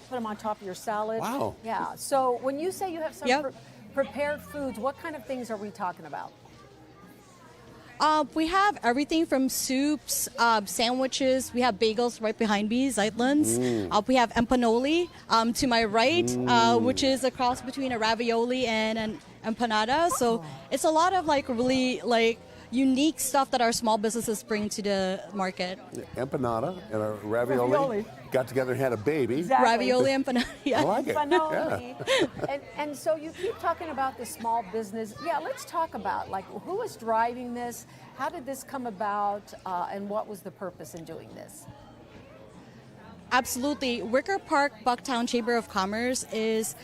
Put them on top of your salad. Wow. Yeah. So when you say you have some Yep. prepared foods, what kind of things are we talking about? We have everything from soups, sandwiches. We have bagels right behind me, Zeitlins. We have empanoli to my right, which is a cross between a ravioli and an empanada. So it's a lot of like really like unique stuff that our small businesses bring to the market. Empanada and a ravioli. Got together and had a baby. Exactly. Ravioli empanada. Yeah. I like it. Empanoli. And so you keep talking about the small business. Yeah, let's talk about like who is driving this, how did this come about, and what was the purpose in doing this? Absolutely. Wicker Park Bucktown Chamber of Commerce is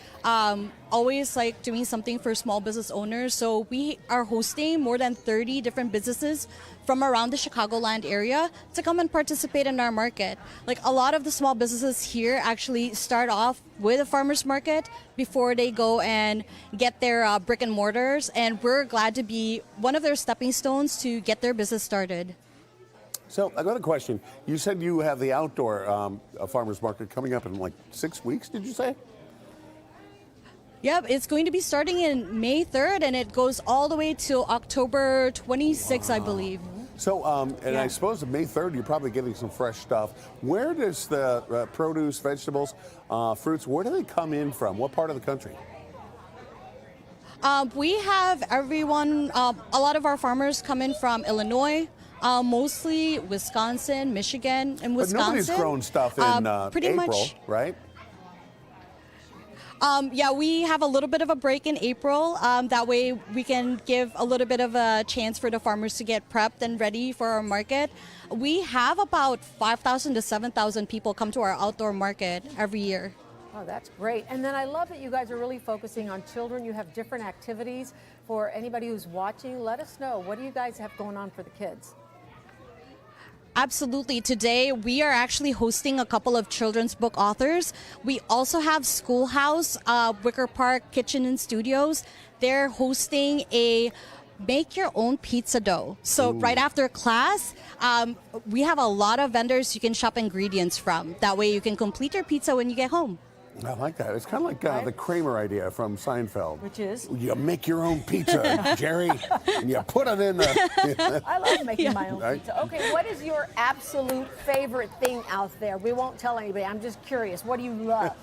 always like doing something for small business owners. So we are hosting more than 30 different businesses from around the Chicagoland area to come and participate in our market. Like a lot of the small businesses here actually start off with a farmer's market before they go and get their brick and mortars. And we're glad to be one of their stepping stones to get their business started. So I got a question. You said you have the outdoor farmers market coming up in like 6 weeks, did you say? Yep, it's going to be starting in May 3rd and it goes all the way till October 26th, I believe. So, I suppose on May 3rd, you're probably getting some fresh stuff. Where does the produce, vegetables, fruits, where do they come in from? What part of the country? We have everyone, a lot of our farmers come in from Illinois, mostly Wisconsin, Michigan, and Wisconsin. But nobody's grown stuff in pretty April, much, right? Yeah, we have a little bit of a break in April. That way we can give a little bit of a chance for the farmers to get prepped and ready for our market. We have about 5,000 to 7,000 people come to our outdoor market every year. Oh, that's great. And then I love that you guys are really focusing on children. You have different activities for anybody who's watching. Let us know, what do you guys have going on for the kids? Absolutely. Today, we are actually hosting a couple of children's book authors. We also have Schoolhouse, Wicker Park Kitchen and Studios. They're hosting a make your own pizza dough. So right after class, we have a lot of vendors you can shop ingredients from. That way you can complete your pizza when you get home. I like that. It's kind of like the Kramer idea from Seinfeld. Which is? You make your own pizza, Jerry, and you put it in the... I love making my own pizza. Okay, what is your absolute favorite thing out there? We won't tell anybody. I'm just curious. What do you love?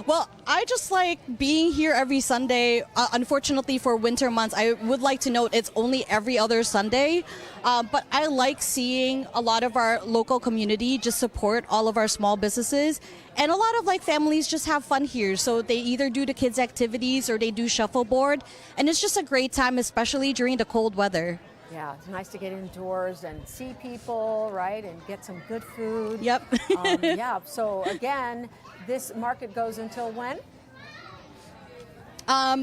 Well, I just like being here every Sunday. Unfortunately, for winter months, I would like to note it's only every other Sunday. But I like seeing a lot of our local community just support all of our small businesses. And a lot of like families just have fun here. So they either do the kids' activities or they do shuffleboard. And it's just a great time, especially during the cold weather. Yeah, it's nice to get indoors and see people, right, and get some good food. Yep. Yeah, so again, this market goes until when?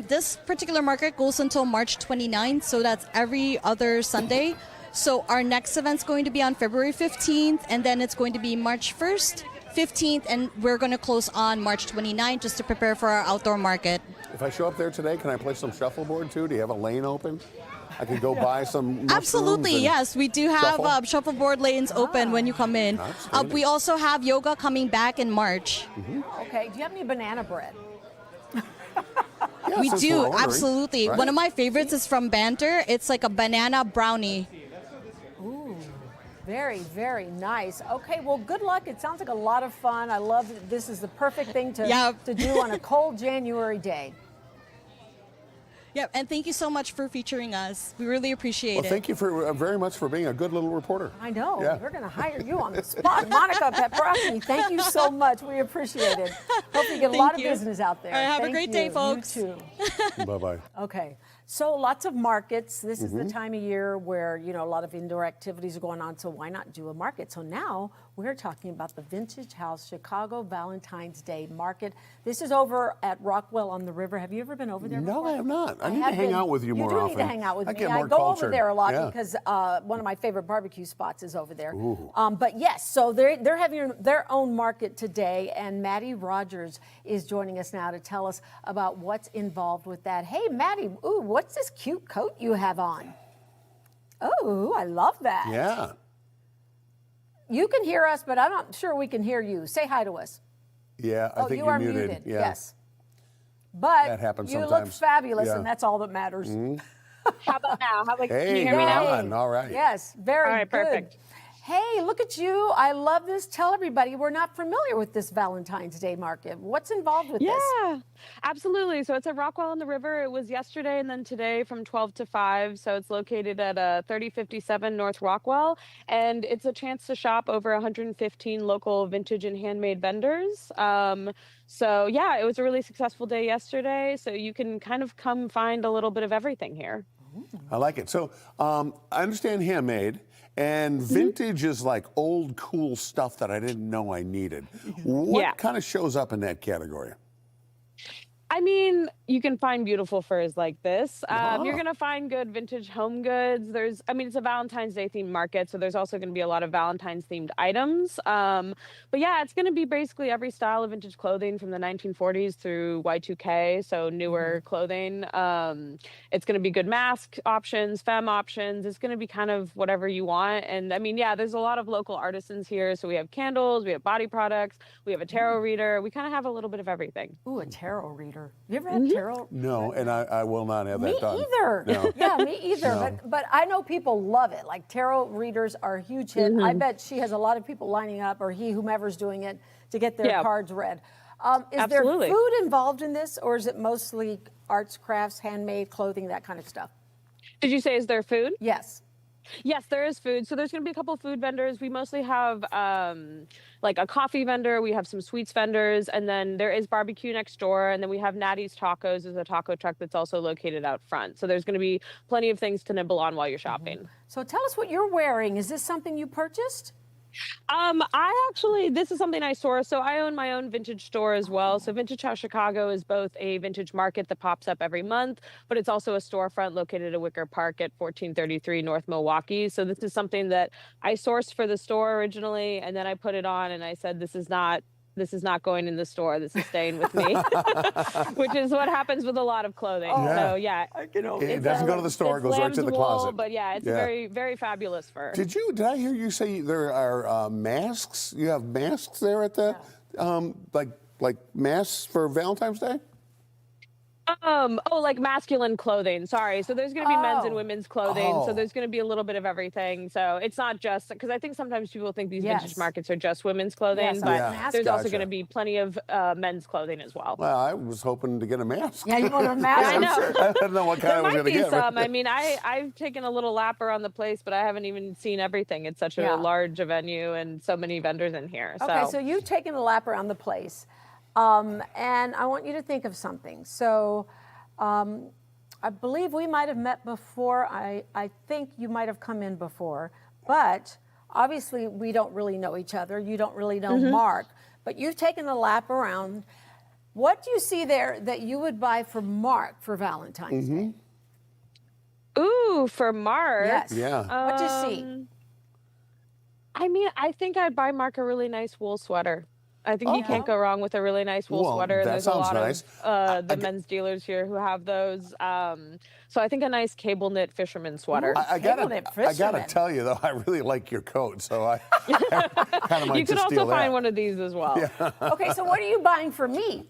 This particular market goes until March 29th, so that's every other Sunday. So our next event's going to be on February 15th, and then it's going to be March 1st, 15th, and we're going to close on March 29th just to prepare for our outdoor market. If I show up there today, can I play some shuffleboard too? Do you have a lane open? I could go buy some mushrooms. Absolutely, yes. We do have shuffleboard lanes open when you come in. We also have yoga coming back in March. Okay, do you have any banana bread? Yeah, we do, ordering, absolutely. right? One of my favorites is from Banter. It's like a banana brownie. Ooh, very, very nice. Okay, well, good luck. It sounds like a lot of fun. I love it. This is the perfect thing to do on a cold January day. Yep, and thank you so much for featuring us. We really appreciate it. Well, thank you for very much for being a good little reporter. I know. Yeah. We're going to hire you on the spot. Monica Peprocki, thank you so much. We appreciate it. Hope you get a lot of business out there. All right, have a great day, folks. You too. Bye-bye. Okay. So lots of markets. This is the time of year where, you know, a lot of indoor activities are going on. So why not do a market? So now we're talking about the Vintage House Chicago Valentine's Day Market. This is over at Rockwell on the River. Have you ever been over there before? No, I have not. I need to hang out with you more often. You do need to hang out with me. I go over there a lot because one of my favorite barbecue spots is over there. But yes, so they're having their own market today, and Maddie Rogers is joining us now to tell us about what's involved with that. Hey, Maddie, ooh, what's this cute coat you have on? Oh, I love that. Yeah. You can hear us, but I'm not sure we can hear you. Say hi to us. Yeah, I think you you're are muted. Yeah. Yes. But That happens you look sometimes. fabulous, Yeah. and that's all that matters. How about now? Can Hey, you hear me you're now? on. All right. Yes, very All right, good. perfect. Hey, look at you. I love this. Tell everybody we're not familiar with this Valentine's Day market. What's involved with this? Yeah, absolutely. So it's at Rockwell on the River. It was yesterday and then today from 12 to 5. So it's located at 3057 North Rockwell. And it's a chance to shop over 115 local vintage and handmade vendors. So yeah, it was a really successful day yesterday. So you can kind of come find a little bit of everything here. I like it. So I understand handmade. And vintage is like old, cool stuff that I didn't know I needed. What kind of shows up in that category? I mean, you can find beautiful furs like this. You're going to find good vintage home goods. It's a Valentine's Day themed market, so there's also going to be a lot of Valentine's themed items. But yeah, it's going to be basically every style of vintage clothing from the 1940s through Y2K, so newer clothing. It's going to be good mask options, femme options. It's going to be kind of whatever you want. And I mean, yeah, there's a lot of local artisans here. So we have candles, we have body products, we have a tarot reader. We kind of have a little bit of everything. Ooh, a tarot reader. You ever had tarot? No, and I will not have that done. Me either. No. Yeah, me either. No. But I know people love it. Like tarot readers are a huge hit. I bet she has a lot of people lining up, or whomever's doing it, to get their cards read. Is there Absolutely. food involved in this, or is it mostly arts, crafts, handmade clothing, that kind of stuff? Did you say is there food? Yes. Yes, there is food. So there's going to be a couple food vendors. We mostly have like a coffee vendor. We have some sweets vendors, and then there is barbecue next door. And then we have Natty's Tacos, is a taco truck that's also located out front. So there's going to be plenty of things to nibble on while you're shopping. So tell us what you're wearing. Is this something you purchased? This is something I source. So I own my own vintage store as well. So Vintage House Chicago is both a vintage market that pops up every month, but it's also a storefront located at Wicker Park at 1433 North Milwaukee. So this is something that I sourced for the store originally, and then I put it on and I said, this is not going in the store. This is staying with me, which is what happens with a lot of clothing. So yeah, It doesn't go to the store; it goes right to the closet. But yeah, it's a very, very fabulous fur. Did I hear you say there are masks? You have masks there at the like masks for Valentine's Day? Like masculine clothing. Sorry. So there's going to be men's and women's clothing. So there's going to be a little bit of everything. So it's not just, because I think sometimes people think these vintage markets are just women's clothing, but there's also going to be plenty of men's clothing as well. Well, I was hoping to get a mask. Yeah, you want a mask? I know. I don't know what kind I was going to get. Some. I mean, I've taken a little lap around the place, but I haven't even seen everything. It's such a large venue and so many vendors in here. Okay, so you've taken a lap around the place. And I want you to think of something. So I believe we might have met before. I think you might have come in before. But obviously, we don't really know each other. You don't really know Mark. But you've taken a lap around. What do you see there that you would buy for Mark for Valentine's Day? Ooh, for Mark? Yes. Yeah. What do you see? I mean, I think I'd buy Mark a really nice wool sweater. I think you can't go wrong with a really nice wool sweater. That There's sounds a lot nice. of the men's dealers here who have those. So I think a nice cable knit fisherman sweater. I gotta tell you though, I really like your coat, so I kind of might You could just steal also that. find one of these as well. Okay, so what are you buying for me?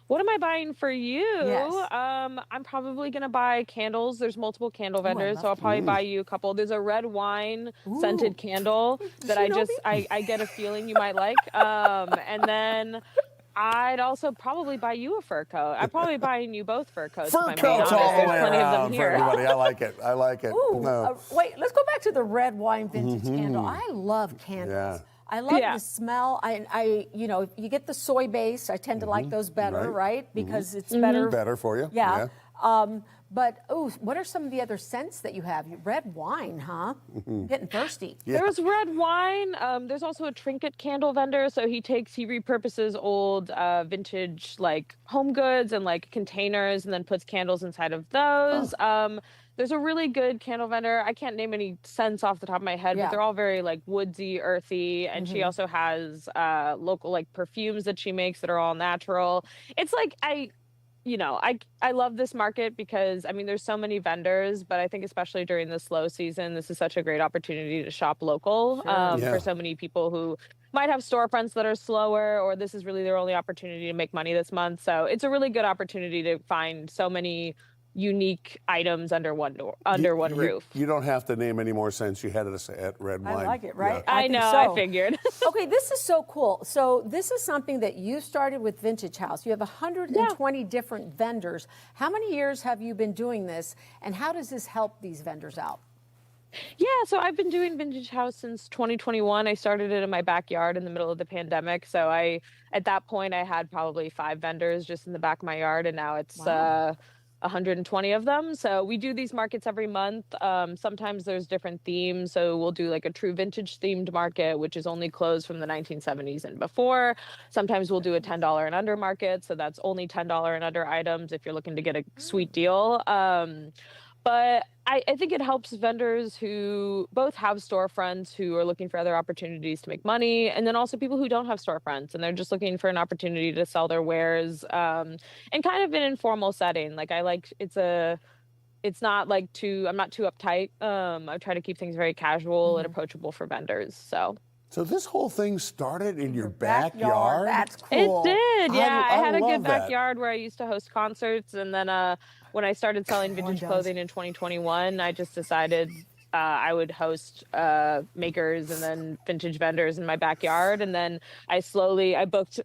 What am I buying for you? Yes. I'm probably gonna buy candles. There's multiple candle vendors, so I'll probably buy you a couple. There's a red wine scented candle that I get a feeling you might like. And then I'd also probably buy you a fur coat. I'm probably buying you both fur coats. Fur coats all the There's way plenty of them around for here. everybody. I like it. I like it. Ooh, No. wait, let's go back to the red wine vintage candle. I love candles. Yeah. I love the smell. If you get the soy base, I tend to like those better, right? Because it's better. Better for you. Yeah. But what are some of the other scents that you have? Red wine, huh? Getting thirsty. Yeah. There's red wine. There's also a trinket candle vendor. So he repurposes old vintage like home goods and like containers and then puts candles inside of those. There's a really good candle vendor. I can't name any scents off the top of my head, but they're all very like woodsy, earthy. And she also has local like perfumes that she makes that are all natural. It's like I love this market because, I mean, there's so many vendors, but I think especially during the slow season, this is such a great opportunity to shop local Yeah. for so many people who might have storefronts that are slower, or this is really their only opportunity to make money this month. So it's a really good opportunity to find so many unique items under one roof. You don't have to name any more since you had us at Red Wine. I like it, right? Yeah. I think know, so. I figured. Okay, this is so cool. So this is something that you started with Vintage House. You have 120 different vendors. How many years have you been doing this, and how does this help these vendors out? Yeah, so I've been doing Vintage House since 2021. I started it in my backyard in the middle of the pandemic. So at that point, I had probably 5 vendors just in the back of my yard, and now it's 120 of them. So we do these markets every month. Sometimes there's different themes. So we'll do like a true vintage themed market, which is only clothes from the 1970s and before. Sometimes we'll do a $10 and under market. So that's only $10 and under items if you're looking to get a sweet deal. But I think it helps vendors who both have storefronts who are looking for other opportunities to make money, and then also people who don't have storefronts and they're just looking for an opportunity to sell their wares in kind of an informal setting. Like it's not like I'm not too uptight. I try to keep things very casual and approachable for vendors. So this whole thing started in your backyard? That's cool. It did, yeah. I had a love good that. backyard where I used to host concerts, and then when I started selling vintage clothing in 2021, I just decided I would host makers and then vintage vendors in my backyard, and then I booked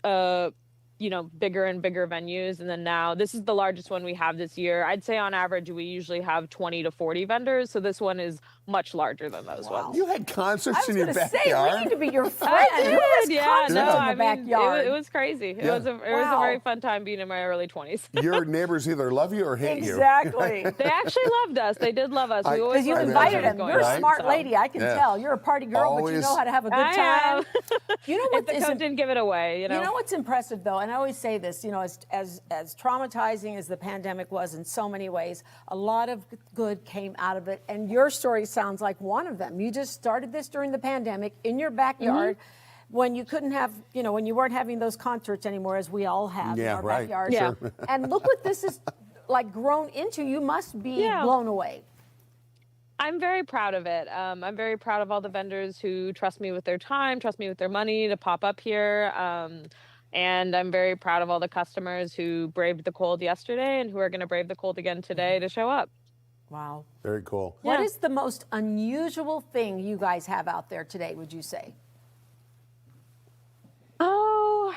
bigger and bigger venues. And then now this is the largest one we have this year. I'd say on average, we usually have 20 to 40 vendors. So this one is much larger than those ones. You had concerts in your I was going to backyard? say, we need to be your friend. I did, Who has yeah. concerts No, in the I mean, backyard? it was crazy. It was a very fun time being in my early 20s. Your neighbors either love you or hate you. Exactly. They actually loved us. They did love us. We always Because you loved invited them. them. You're a smart lady. I can tell. You're a party girl, but you know how to have a good I time. am. You know If what? the coat didn't give it away, You know what's impressive though, and I always say this, as traumatizing as the pandemic was in so many ways, a lot of good came out of it, and your story sounds like one of them. You just started this during the pandemic in your backyard. When you couldn't have, when you weren't having those concerts anymore, as we all have in our backyards. Yeah. And look what this is like grown into. You must be blown away. I'm very proud of it. I'm very proud of all the vendors who trust me with their time, trust me with their money to pop up here. And I'm very proud of all the customers who braved the cold yesterday and who are going to brave the cold again today to show up. Wow. Very cool. What is the most unusual thing you guys have out there today, would you say? Oh.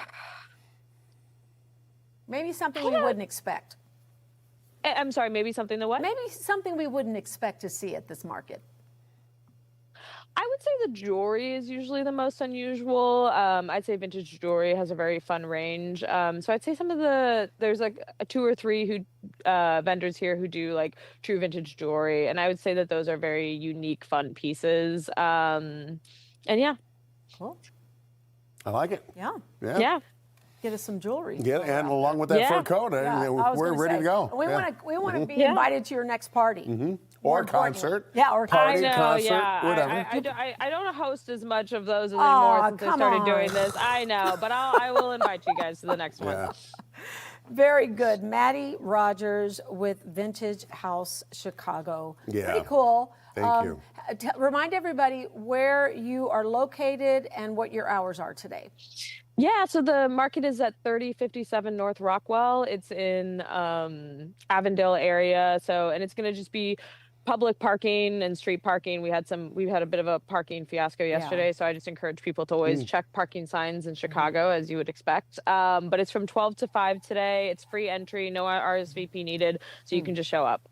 Maybe something we wouldn't expect. I'm sorry, maybe something the what? Maybe something we wouldn't expect to see at this market. I would say the jewelry is usually the most unusual. I'd say vintage jewelry has a very fun range. So I'd say there's like 2 or 3 vendors here who do like true vintage jewelry. And I would say that those are very unique, fun pieces. And yeah. Cool. I like it. Yeah. Yeah. Get us some jewelry. Yeah, and along with that fur coat, we're ready to go. We want to be invited to your next party. Or concert. Yeah, or party, I know, concert, yeah. whatever. I don't host as much of those anymore since I started doing this. I know, but I will invite you guys to the next one. Very good. Maddie Rogers with Vintage House Chicago. Yeah. Pretty cool. Thank you. Remind everybody where you are located and what your hours are today. Yeah, so the market is at 3057 North Rockwell. It's in Avondale area. And it's going to just be public parking and street parking. We had a bit of a parking fiasco yesterday, so I just encourage people to always check parking signs in Chicago, as you would expect. But it's from 12 to 5 today. It's free entry, no RSVP needed, so you can just show up.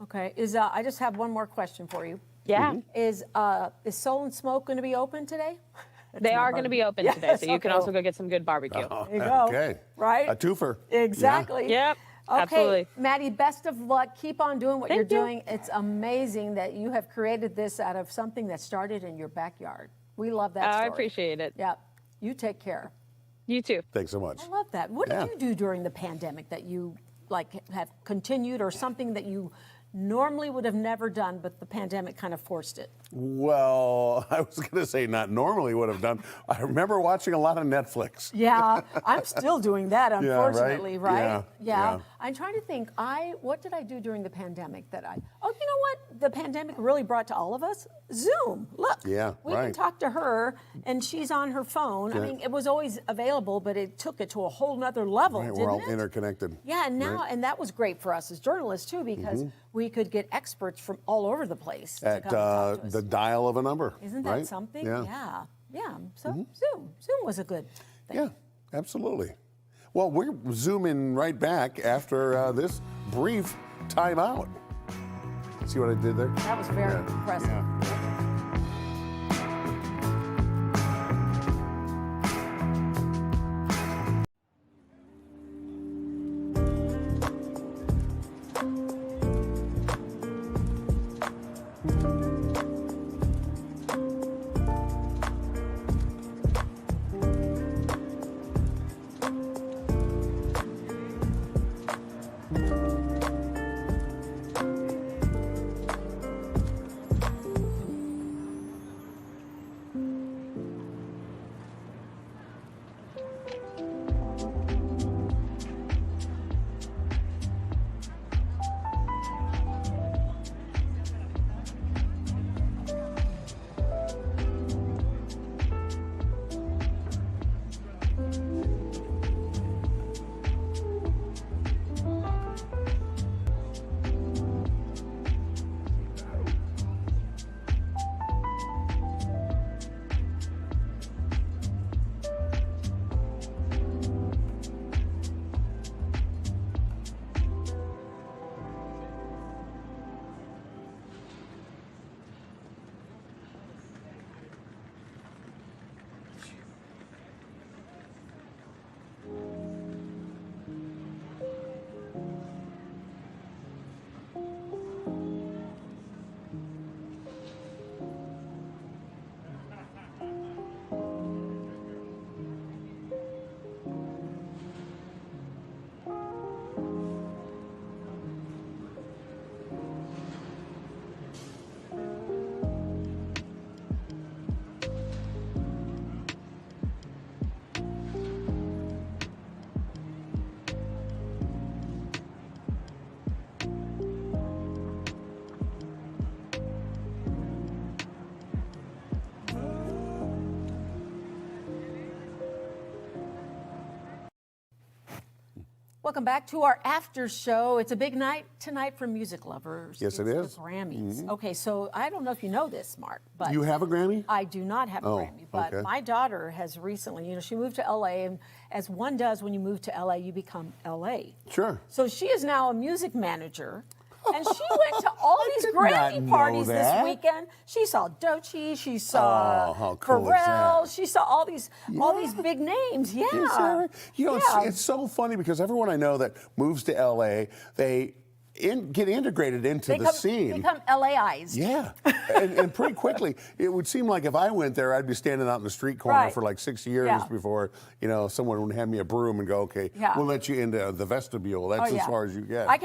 Okay. I just have one more question for you. Yeah. Is Soul and Smoke going to be open today? They are going to be open today, so you can also go get some good barbecue. There you go. Okay. Right? A twofer. Exactly. Yep. Okay, Absolutely. Maddie, best of luck. Keep on doing what Thank you're you. doing. It's amazing that you have created this out of something that started in your backyard. We love that story. I appreciate it. Yeah. You take care. You too. Thanks so much. I love that. What did you do during the pandemic that you have continued, or something that you normally would have never done, but the pandemic kind of forced it? Well, I was going to say not normally would have done. I remember watching a lot of Netflix. Yeah, I'm still doing that, Yeah, right? unfortunately, right? Yeah. I'm trying to think, what did I do during the pandemic that you know what? The pandemic really brought to all of us? Zoom. Look. Yeah, we can talk to her, and she's on her phone. Yeah. I mean, it was always available, but it took it to a whole nother level, Right, didn't we're all it? interconnected. Yeah, and now, and that was great for us as journalists, too, because we could get experts from all over the place to At come and talk to us. the dial of a number. Isn't that right? something? Yeah. Yeah. So Zoom was a good thing. Yeah, absolutely. Well, we're zooming right back after this brief timeout. See what I did there? That was very impressive. Yeah. Welcome back to our after show. It's a big night tonight for music lovers. Yes, it It's is. the Grammys. Okay, so I don't know if you know this, Mark, but You have a Grammy? I do not have a Oh, Grammy, but okay. my daughter has recently, she moved to LA, and as one does when you move to LA, you become LA. Sure. So she is now a music manager. And she went to all these did not Grammy know parties that. this weekend. She saw Doechii, she saw how cool is Pharrell, that? she saw all these big names. Yeah. Is that right? Yeah. It's so funny because everyone I know that moves to LA, they get integrated into the scene. Become LAized. Yeah, and pretty quickly, it would seem like if I went there, I'd be standing out in the street corner Right. for like 6 years Yeah. before, someone would hand me a broom and go, okay, Yeah. we'll let you into the vestibule. That's as far as you get. I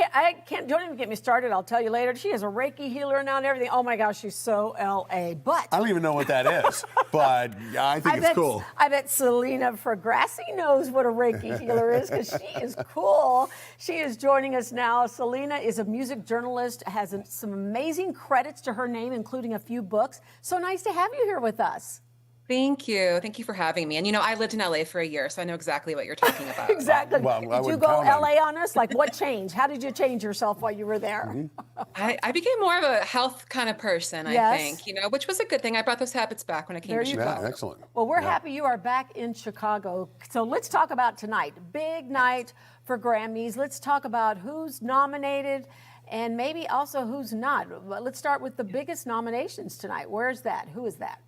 can't, don't even get me started. I'll tell you later. She has a Reiki healer now and everything. Oh my gosh, she's so LA. But I don't even know what that is, but I think it's cool. I bet Selena Fragrassi knows what a Reiki healer is because she is cool. She is joining us now. Selena is a music journalist, has some amazing credits to her name, including a few books. So nice to have you here with us. Thank you. Thank you for having me. And I lived in LA for a year, so I know exactly what you're talking about. Exactly. Well, I did you wouldn't go count on LA on us? Like what changed? How did you change yourself while you were there? I became more of a health kind of person, Yes. I think, which was a good thing. I brought those habits back when I came There to you Chicago. Yeah, excellent. Well, we're happy you are back in Chicago. So let's talk about tonight. Big night for Grammys. Let's talk about who's nominated and maybe also who's not. Let's start with the biggest nominations tonight. Where's that? Who is that?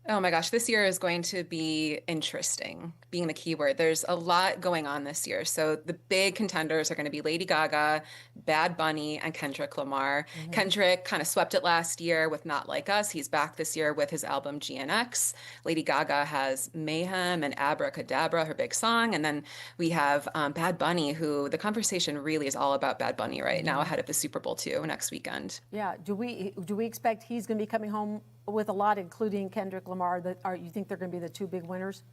Oh my gosh, this year is going to be interesting, being the key word. There's a lot going on this year. So the big contenders are going to be Lady Gaga, Bad Bunny, and Kendrick Lamar. Kendrick kind of swept it last year with Not Like Us. He's back this year with his album GNX. Lady Gaga has Mayhem and Abracadabra, her big song. And then we have Bad Bunny, who the conversation really is all about Bad Bunny right now ahead of the Super Bowl too next weekend. Yeah. Do we expect he's going to be coming home with a lot, including Kendrick Lamar? You think they're going to be the two big winners?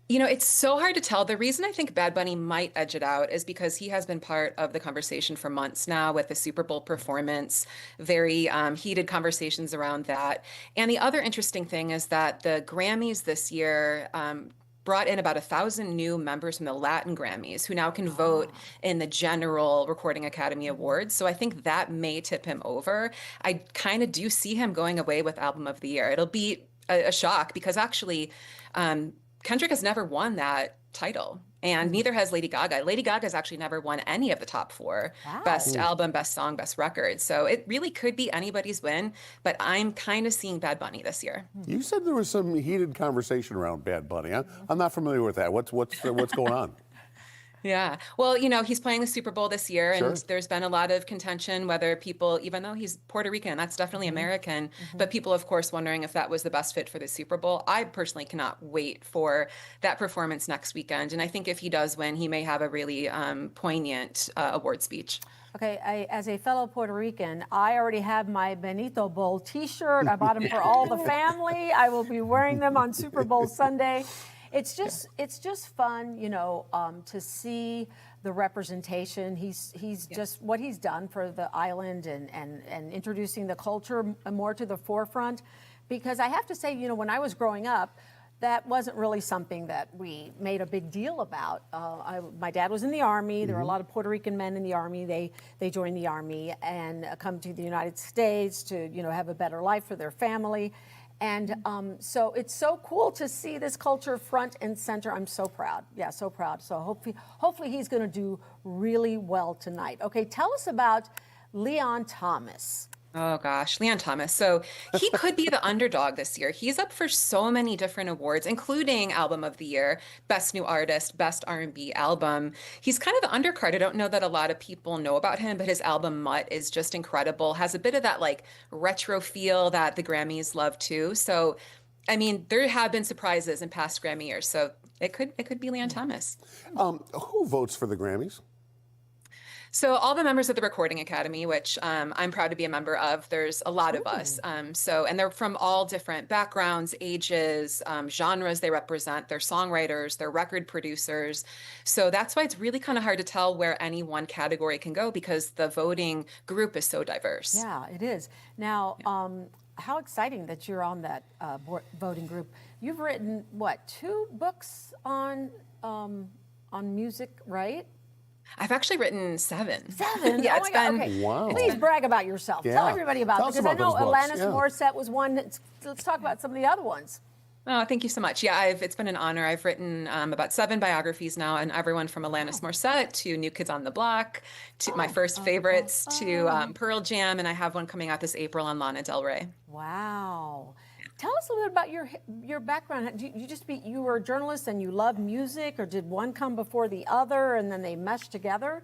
You know, it's so hard to tell. The reason I think Bad Bunny might edge it out is because he has been part of the conversation for months now with the Super Bowl performance, very heated conversations around that. And the other interesting thing is that the Grammys this year brought in about 1,000 new members from the Latin Grammys who now can vote in the general Recording Academy Awards. So I think that may tip him over. I kind of do see him going away with Album of the Year. It'll be a shock because actually Kendrick has never won that title, and neither has Lady Gaga. Lady Gaga has actually never won any of the top four: best album, best song, best record. So it really could be anybody's win, but I'm kind of seeing Bad Bunny this year. You said there was some heated conversation around Bad Bunny. I'm not familiar with that. What's going on? Yeah. Well, you know, he's playing the Super Bowl this year, and Sure. there's been a lot of contention whether people, even though he's Puerto Rican, that's definitely American, but people, of course, wondering if that was the best fit for the Super Bowl. I personally cannot wait for that performance next weekend. And I think if he does win, he may have a really poignant award speech. Okay, as a fellow Puerto Rican, I already have my Benito Bowl T-shirt. I bought them for all the family. I will be wearing them on Super Bowl Sunday. It's just fun, you know, to see the representation. He's just what he's done for the island and introducing the culture more to the forefront. Because I have to say, you know, when I was growing up, that wasn't really something that we made a big deal about. My dad was in the Army. There were a lot of Puerto Rican men in the Army. They joined the Army and come to the United States to, you know, have a better life for their family. And so it's so cool to see this culture front and center. I'm so proud. Yeah, so proud. So hopefully he's going to do really well tonight. Okay, tell us about Leon Thomas. Oh gosh, Leon Thomas. So he could be the underdog this year. He's up for so many different awards, including Album of the Year, Best New Artist, Best R&B Album. He's kind of the undercard. I don't know that a lot of people know about him, but his album Mutt is just incredible. Has a bit of that like retro feel that the Grammys love too. So, I mean, there have been surprises in past Grammy years. So it could be Leon Thomas. Who votes for the Grammys? So all the members of the Recording Academy, which I'm proud to be a member of, there's a lot of us. And they're from all different backgrounds, ages, genres they represent. They're songwriters, they're record producers. So that's why it's really kind of hard to tell where any one category can go because the voting group is so diverse. Yeah, it is. Now, how exciting that you're on that voting group. You've written, what, 2 books on music, right? I've actually written 7. 7? Yeah, oh it's my God. been. Okay. Wow. Please brag about yourself. Yeah. Tell everybody about Tell it us because I about know those books. Alanis Yeah. Morissette was one. Let's talk about some of the other ones. Oh, thank you so much. Yeah, it's been an honor. I've written about 7 biographies now, and everyone from Alanis Morissette to New Kids on the Block to my first favorites to Pearl Jam, and I have one coming out this April on Lana Del Rey. Wow. Tell us a little bit about your background. You were a journalist and you love music, or did one come before the other and then they meshed together?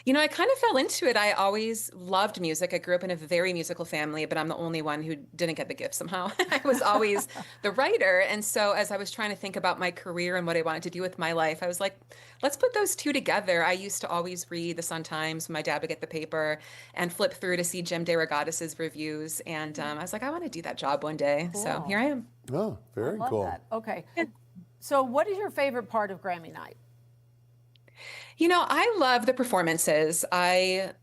You know, I kind of fell into it. I always loved music. I grew up in a very musical family, but I'm the only one who didn't get the gift somehow. I was always the writer. And so as I was trying to think about my career and what I wanted to do with my life, I was like, let's put those two together. I used to always read the Sun-Times when my dad would get the paper and flip through to see Jim DeRogatis' reviews. And I was like, I want to do that job one day. Cool. So here I am. Oh, very Love cool. that. Okay. So what is your favorite part of Grammy night? You know, I love the performances. I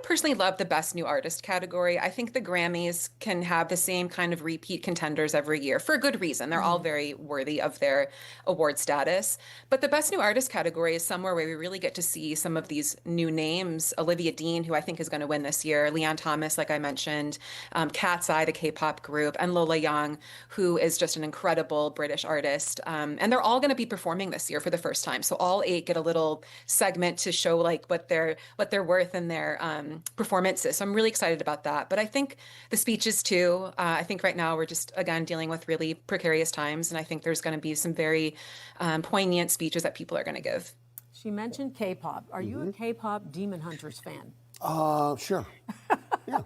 personally love the Best New Artist category. I think the Grammys can have the same kind of repeat contenders every year for a good reason. They're all very worthy of their award status. But the Best New Artist category is somewhere where we really get to see some of these new names. Olivia Dean, who I think is going to win this year, Leon Thomas, like I mentioned, Cat's Eye, the K-pop group, and Lola Young, who is just an incredible British artist. And they're all going to be performing this year for the first time. So all 8 get a little segment to show like what they're worth and their performances. So I'm really excited about that. But I think the speeches too. I think right now we're just again dealing with really precarious times, and I think there's going to be some very poignant speeches that people are going to give. She mentioned K-pop. Are you a K-pop Demon Hunters fan? Sure. Yeah.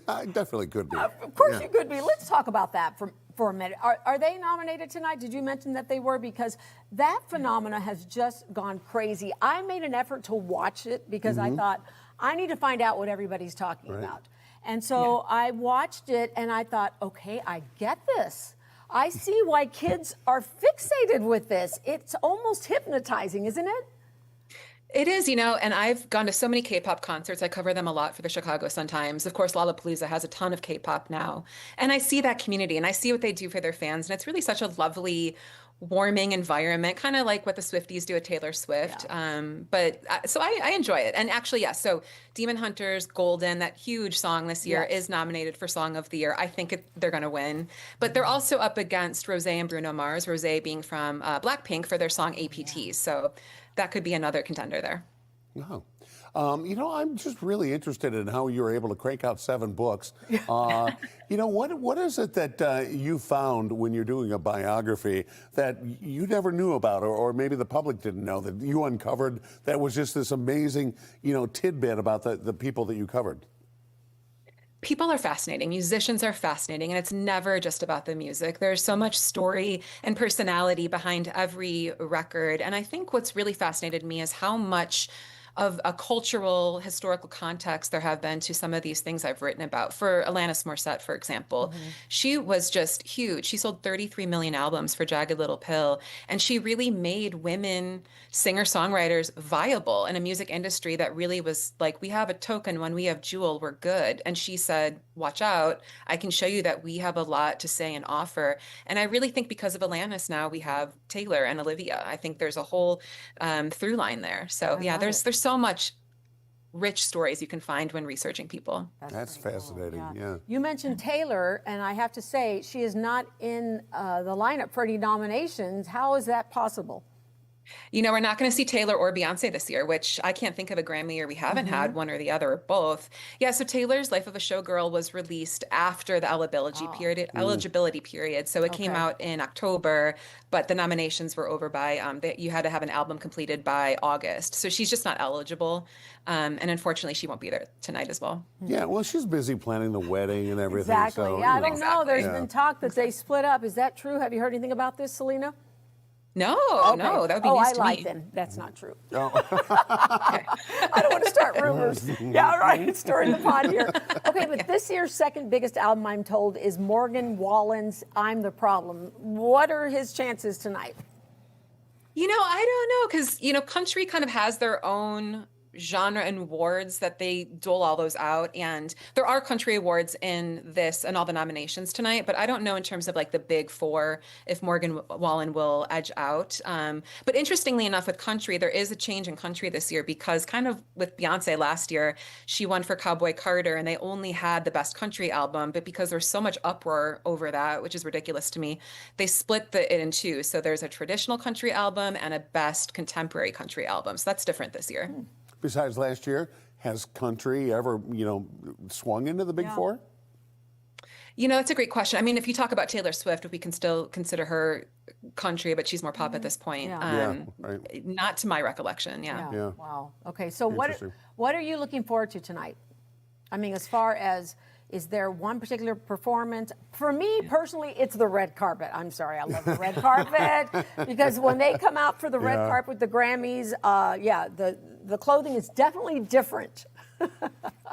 I definitely could be. Of course you could be. Let's talk about that for a minute. Are they nominated tonight? Did you mention that they were? Because that phenomena has just gone crazy. I made an effort to watch it because I thought, I need to find out what everybody's talking about. And so I watched it and I thought, okay, I get this. I see why kids are fixated with this. It's almost hypnotizing, isn't it? It is, and I've gone to so many K-pop concerts. I cover them a lot for the Chicago Sun-Times. Of course, Lollapalooza has a ton of K-pop now. And I see that community and I see what they do for their fans. And it's really such a lovely, warming environment, kind of like what the Swifties do at Taylor Swift. Yeah. So I enjoy it. And actually, yes, so Demon Hunters, Golden, that huge song this year is nominated for Song of the Year. I think they're going to win. But they're also up against Rosé and Bruno Mars, Rosé being from Blackpink for their song APT. So that could be another contender there. Wow. I'm just really interested in how you were able to crank out 7 books. What is it that you found when you're doing a biography that you never knew about, or maybe the public didn't know, that you uncovered that was just this amazing, tidbit about the people that you covered? People are fascinating. Musicians are fascinating, and it's never just about the music. There's so much story and personality behind every record. And I think what's really fascinated me is how much of a cultural, historical context there have been to some of these things I've written about. For Alanis Morissette, for example, she was just huge. She sold 33 million albums for Jagged Little Pill, and she really made women singer-songwriters viable in a music industry that really was like, we have a token, when we have Jewel, we're good. And she said, watch out, I can show you that we have a lot to say and offer. And I really think because of Alanis now, we have Taylor and Olivia. I think there's a whole through line there. So yeah, there's so much rich stories you can find when researching people. That's fascinating. Cool. Yeah. You mentioned Taylor, and I have to say, she is not in the lineup for any nominations. How is that possible? We're not going to see Taylor or Beyonce this year, which I can't think of a Grammy year we haven't had one or the other or both. Yeah, so Taylor's Life of a Showgirl was released after the eligibility period. So it came out in October, but the nominations were over by, you had to have an album completed by August. So she's just not eligible. And unfortunately, she won't be there tonight as well. Yeah, well, she's busy planning the wedding and everything. Exactly. So, I don't know. There's been talk that they split up. Is that true? Have you heard anything about this, Selena? No, no, that would be news to me. I like them. That's not true. I don't want to start rumors. Yeah, right. Stirring the pot here. Okay, but this year's second biggest album, I'm told, is Morgan Wallen's "I'm the Problem." What are his chances tonight? I don't know, because country kind of has their own genre and awards that they dole all those out, and there are country awards in this and all the nominations tonight, but I don't know in terms of like the big 4 if Morgan Wallen will edge out. But interestingly enough, with country, there is a change in country this year, because kind of with Beyonce last year, she won for Cowboy Carter and they only had the best country album, but because there's so much uproar over that, which is ridiculous to me, they split it in 2. So there's a traditional country album and a best contemporary country album. So that's different this year. Besides last year, has country ever, swung into the big 4? That's a great question. I mean, if you talk about Taylor Swift, we can still consider her country, but she's more pop at this point. Right. Not to my recollection. Yeah. Wow. Okay. So what are you looking forward to tonight? I mean, as far as, is there one particular performance? For me personally, it's the red carpet. I'm sorry, I love the red carpet, because when they come out for the red carpet with the Grammys, the clothing is definitely different.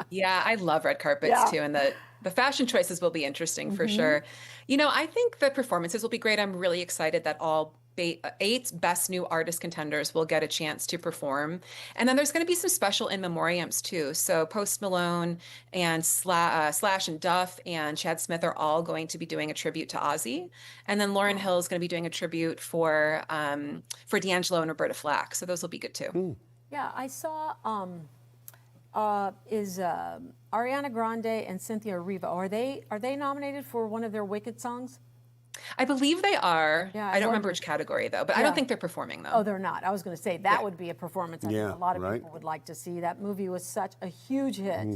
Yeah, I love red carpets too, and the fashion choices will be interesting for sure. I think the performances will be great. I'm really excited that all 8 best new artist contenders will get a chance to perform. And then there's going to be some special in memoriams too. So Post Malone and Slash and Duff and Chad Smith are all going to be doing a tribute to Ozzy. And then Lauryn Hill is going to be doing a tribute for D'Angelo and Roberta Flack. So those will be good too. Yeah, I saw, is Ariana Grande and Cynthia Erivo, are they nominated for one of their Wicked songs? I believe they are. Yeah, I don't remember which category though, but I Yeah. don't think they're performing though. Oh, they're not. I was going to say that Yeah. would be a performance I Yeah, think a lot of right. people would like to see. That movie was such a huge hit.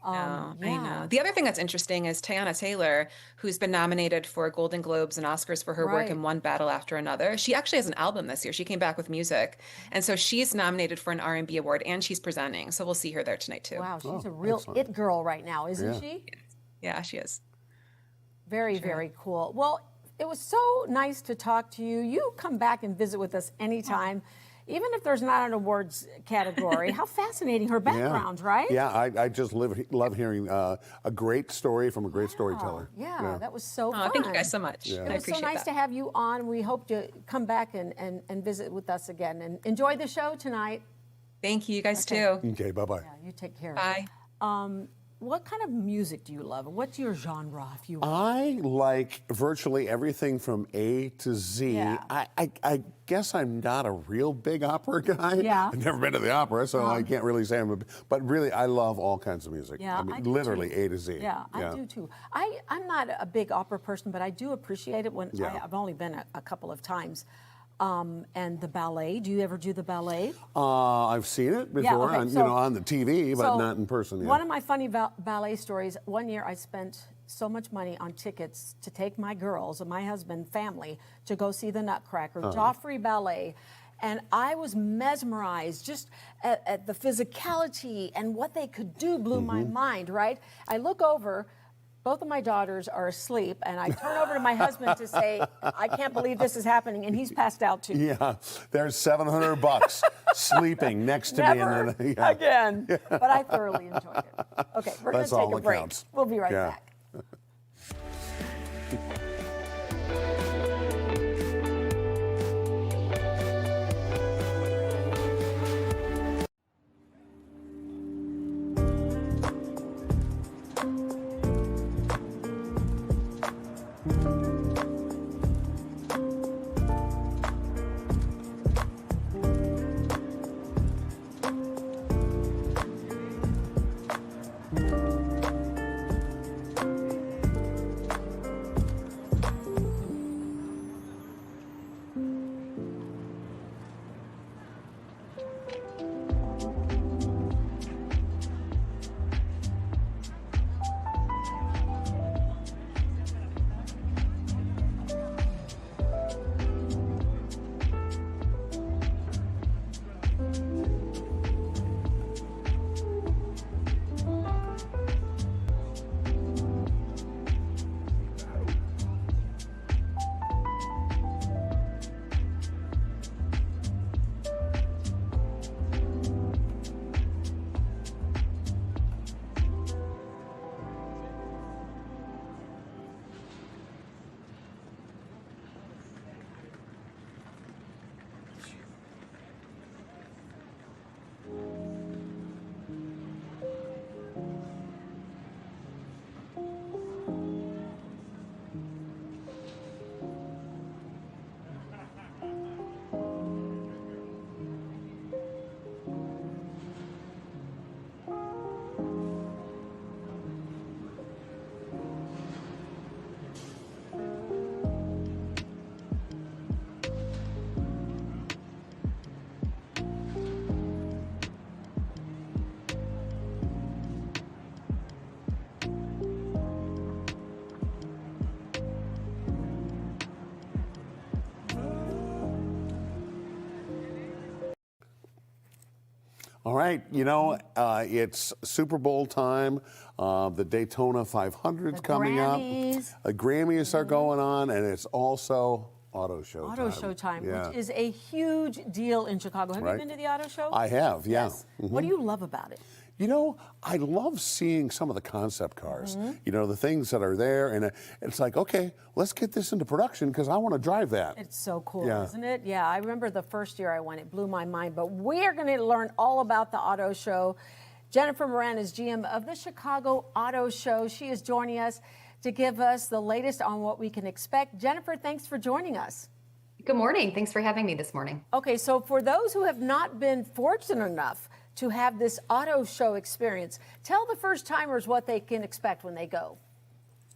I yeah. know. The other thing that's interesting is Teyana Taylor, who's been nominated for Golden Globes and Oscars for her work Right. in one battle after another. She actually has an album this year. She came back with music, and so she's nominated for an R&B award, and she's presenting. So we'll see her there tonight too. Wow, she's Oh, a real excellent. it girl right now, isn't Yeah. she? Yeah, she is. Very, very cool. Well, it was so nice to talk to you. You come back and visit with us anytime, even if there's not an awards category. How fascinating her background, right? Yeah, I just love hearing a great story from a great storyteller. Yeah, that was so Oh, fun. thank you guys so much. Yeah. I It was so appreciate nice that. to have you on. We hope to come back and visit with us again. And enjoy the show tonight. Thank you, you guys too. Okay, bye-bye. Yeah, you take care. Bye. What kind of music do you love? What's your genre, if you will? I like virtually everything from A to Z. Yeah. I guess I'm not a real big opera guy. Yeah. I've never been to the opera, so I can't really say but really, I love all kinds of music. Yeah, I mean, I do literally too. A to Z. Yeah, I do too. I'm not a big opera person, but I do appreciate it when Yeah. I've only been a couple of times. And the ballet, do you ever do the ballet? I've seen it before, okay, on, so- on the TV, but So, not in person. Yeah. One of my funny ballet stories, one year I spent so much money on tickets to take my girls and my husband, family, to go see the Nutcracker, Joffrey Ballet. And I was mesmerized just at the physicality and what they could do blew my mind, right? I look over, both of my daughters are asleep, and I turn over to my husband to say, I can't believe this is happening, and he's passed out too. Yeah, there's $700 sleeping next to Never me. And then, yeah. again. But I thoroughly enjoyed it. Okay, we're going That's to take all a that break. counts. We'll be right Yeah. back. All right, it's Super Bowl time. The Daytona 500's The coming Grammys. up. The Grammys are going on, and it's also auto show time. Auto show time, Yeah. which is a huge deal in Chicago. Have Right. you been to the auto show? I have, yeah. Yes. What do you love about it? I love seeing some of the concept cars, Mm-hmm. the things that are there. And it's like, okay, let's get this into production because I want to drive that. It's so cool, Yeah. isn't it? Yeah, I remember the first year I went, it blew my mind. But we're going to learn all about the auto show. Jennifer Moran is GM of the Chicago Auto Show. She is joining us to give us the latest on what we can expect. Jennifer, thanks for joining us. Good morning. Thanks for having me this morning. Okay, so for those who have not been fortunate enough to have this auto show experience, tell the first timers what they can expect when they go.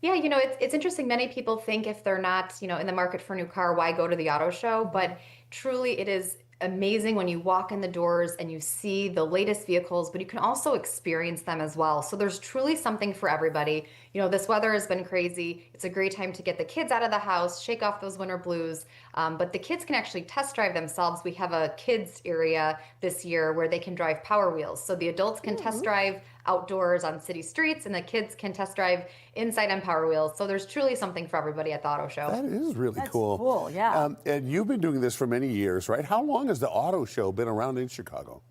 Yeah, it's interesting. Many people think if they're not, in the market for a new car, why go to the auto show? But truly, it is amazing when you walk in the doors and you see the latest vehicles, but you can also experience them as well. So there's truly something for everybody. This weather has been crazy. It's a great time to get the kids out of the house, shake off those winter blues. But the kids can actually test drive themselves. We have a kids area this year where they can drive Power Wheels. So the adults can test drive outdoors on city streets, and the kids can test drive inside on Power Wheels. So there's truly something for everybody at the auto show. That is really That's cool. cool, yeah. And you've been doing this for many years, right? How long has the auto show been around in Chicago?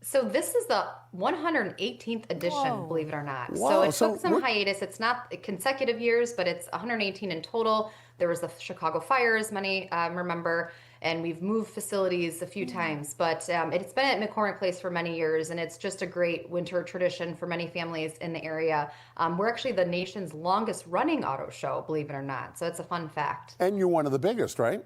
So this is the 118th edition, Whoa. believe it or not. Wow, So it took some hiatus. It's not consecutive years, but it's 118 in total. There was the Chicago fires, many remember, and we've moved facilities a few times. But it's been at McCormick Place for many years, and it's just a great winter tradition for many families in the area. We're actually the nation's longest running auto show, believe it or not. So it's a fun fact. And you're one of the biggest, right?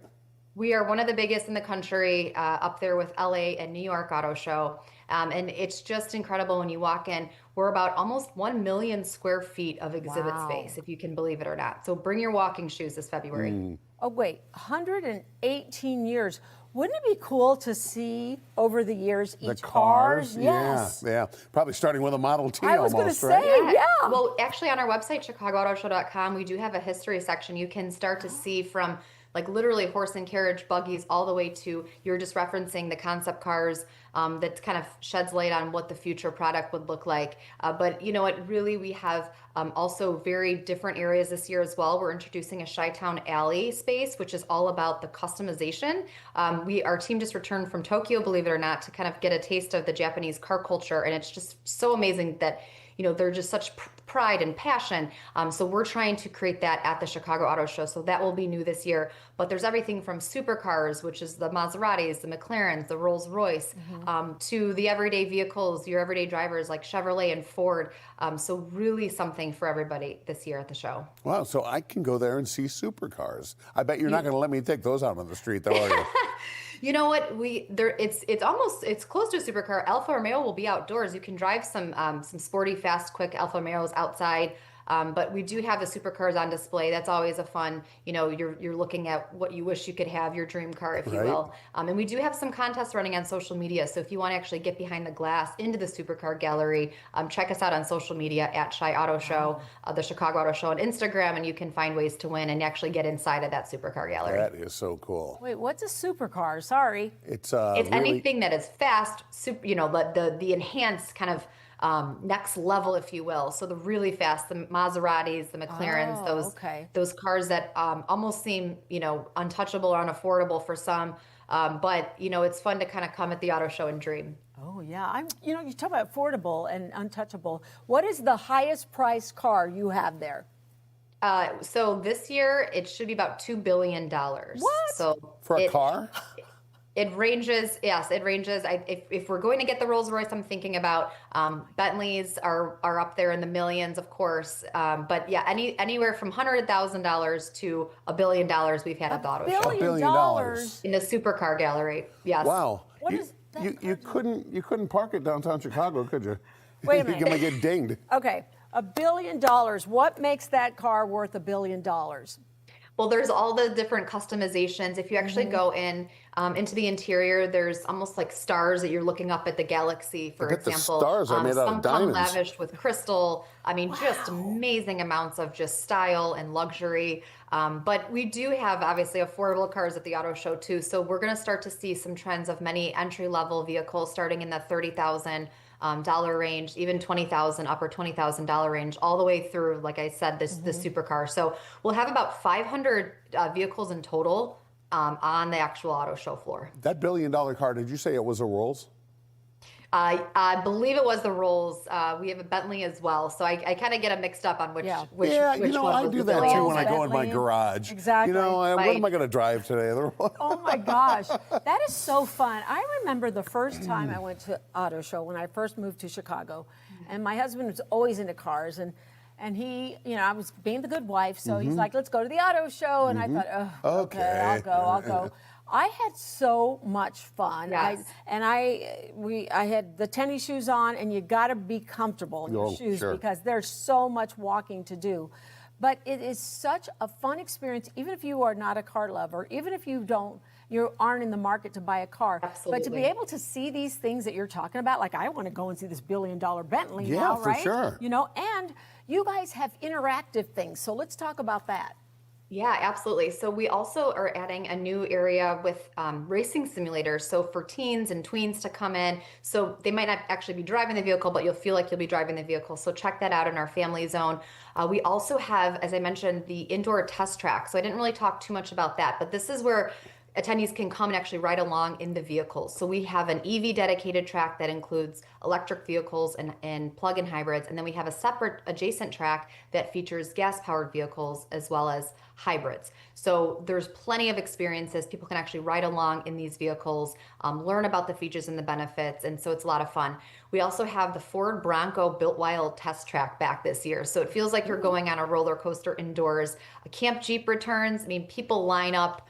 We are one of the biggest in the country, up there with LA and New York Auto Show. And it's just incredible when you walk in. We're about almost 1 million square feet of exhibit Wow. space, if you can believe it or not. So bring your walking shoes this February. Oh, wait, 118 years. Wouldn't it be cool to see over the years each The cars, Yes. yeah. Probably starting with a Model T I was almost, going to right? say, yeah. Well, actually, on our website, ChicagoAutoShow.com, we do have a history section. You can start to see from like literally horse and carriage buggies all the way to, you're just referencing the concept cars, that kind of sheds light on what the future product would look like. But you know what, really we have also very different areas this year as well. We're introducing a Chi-Town Alley space, which is all about the customization. Our team just returned from Tokyo, believe it or not, to kind of get a taste of the Japanese car culture. And it's just so amazing that they're just such pride and passion. So we're trying to create that at the Chicago Auto Show. So that will be new this year. But there's everything from supercars, which is the Maseratis, the McLarens, the Rolls Royce, to the everyday vehicles, your everyday drivers like Chevrolet and Ford. So really something for everybody this year at the show. Wow, so I can go there and see supercars. I bet you're not going to let me take those out on the street, though, are you? You know what? It's close to a supercar. Alfa Romeo will be outdoors. You can drive some sporty, fast, quick Alfa Romeos outside. But we do have the supercars on display. That's always a fun, you're looking at what you wish you could have, your dream car, if you will. And we do have some contests running on social media. So if you want to actually get behind the glass into the supercar gallery, check us out on social media at Chi Auto Show, the Chicago Auto Show on Instagram, and you can find ways to win and actually get inside of that supercar gallery. That is so cool. Wait, what's a supercar? Sorry. It's It's really, anything that is fast, the enhanced kind of next level, if you will. So the really fast, the Maseratis, the McLarens, those cars that almost seem, untouchable or unaffordable for some. But, it's fun to kind of come at the auto show and dream. Oh, yeah. You talk about affordable and untouchable. What is the highest priced car you have there? So this year, it should be about $2 billion. What? So for a car? It ranges. Yes, it ranges. If we're going to get the Rolls Royce, I'm thinking about Bentleys are up there in the millions, of course. But yeah, anywhere from $100,000 to $1 billion we've had at the auto show. $1 billion. In the supercar gallery. Yes. Wow. What is that you couldn't park it downtown Chicago, could you? Wait a minute. You're going to get dinged. Okay, $1 billion. What makes that car worth $1 billion? Well, there's all the different customizations. If you actually go into the interior, there's almost like stars that you're looking up at the galaxy, for Look at the example. stars are made out of some come diamonds. lavished with crystal. I mean, just amazing amounts of just style and luxury. But we do have obviously affordable cars at the auto show too. So we're going to start to see some trends of many entry-level vehicles starting in the $30,000 range, even $20,000, upper $20,000 range, all the way through, like I said, this supercar. So we'll have about 500 vehicles in total on the actual auto show floor. That $1 billion car, did you say it was a Rolls? I believe it was the Rolls. We have a Bentley as well, so I kind of get them mixed up on which Yeah, one I was do the that billion. too when I go in my Bentley. garage. Exactly. What Right. am I going to drive today? Oh my gosh, that is so fun. I remember the first time I went to auto show when I first moved to Chicago, and my husband was always into cars, and he, I was being the good wife, so he's like, let's go to the auto show, and I thought, oh, okay, I'll go. I had so much fun. Yes. I had the tennis shoes on, and you got to be comfortable in your shoes sure. because there's so much walking to do. But it is such a fun experience, even if you are not a car lover, even if you aren't in the market to buy a car. Absolutely. But to be able to see these things that you're talking about, like I want to go and see this $1 billion Bentley Yeah, now, for right? sure. You know, and you guys have interactive things. So let's talk about that. Yeah, absolutely. So we also are adding a new area with racing simulators. So for teens and tweens to come in, so they might not actually be driving the vehicle, but you'll feel like you'll be driving the vehicle. So check that out in our family zone. We also have, as I mentioned, the indoor test track. So I didn't really talk too much about that, but this is where attendees can come and actually ride along in the vehicles. So we have an EV dedicated track that includes electric vehicles and plug-in hybrids. And then we have a separate adjacent track that features gas-powered vehicles as well as hybrids. So there's plenty of experiences. People can actually ride along in these vehicles, learn about the features and the benefits. And so it's a lot of fun. We also have the Ford Bronco Built Wild test track back this year. So it feels like you're going on a roller coaster indoors. A Camp Jeep returns. I mean, people line up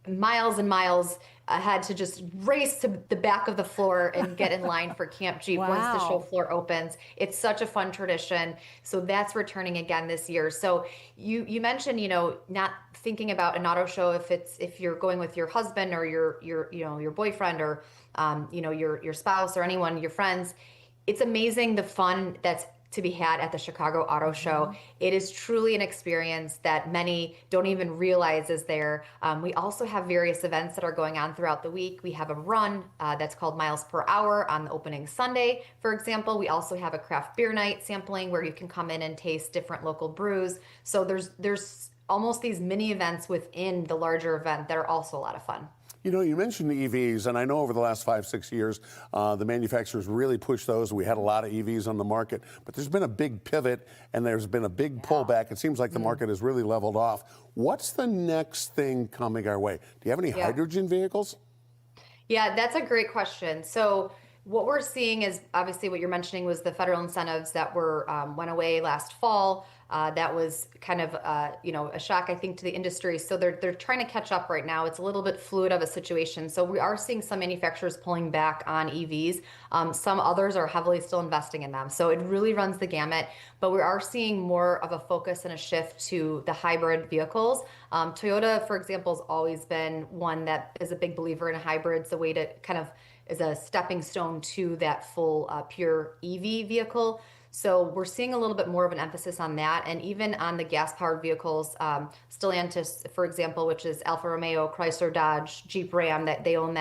miles and miles ahead to just race to the back of the floor and get in line for Camp Jeep once the show floor opens. It's such a fun tradition. So that's returning again this year. So you mentioned, not thinking about an auto show if you're going with your husband or your boyfriend or your spouse or anyone, your friends. It's amazing the fun that's to be had at the Chicago Auto Show. It is truly an experience that many don't even realize is there. We also have various events that are going on throughout the week. We have a run that's called Miles Per Hour on the opening Sunday, for example. We also have a craft beer night sampling where you can come in and taste different local brews. So there's almost these mini events within the larger event that are also a lot of fun. You mentioned the EVs, and I know over the last 5-6 years, the manufacturers really pushed those. We had a lot of EVs on the market, but there's been a big pivot, and there's been a big pullback. It seems like the market has really leveled off. What's the next thing coming our way? Do you have any hydrogen vehicles? Yeah, that's a great question. So what we're seeing is obviously what you're mentioning was the federal incentives that went away last fall. That was kind of a shock, I think, to the industry. So they're trying to catch up right now. It's a little bit fluid of a situation. So we are seeing some manufacturers pulling back on EVs. Some others are heavily still investing in them. So it really runs the gamut. But we are seeing more of a focus and a shift to the hybrid vehicles. Toyota, for example, has always been one that is a big believer in hybrids, a way to kind of is a stepping stone to that full pure EV vehicle. So we're seeing a little bit more of an emphasis on that. And even on the gas-powered vehicles, Stellantis, for example, which is Alfa Romeo, Chrysler, Dodge, Jeep, Ram, that they own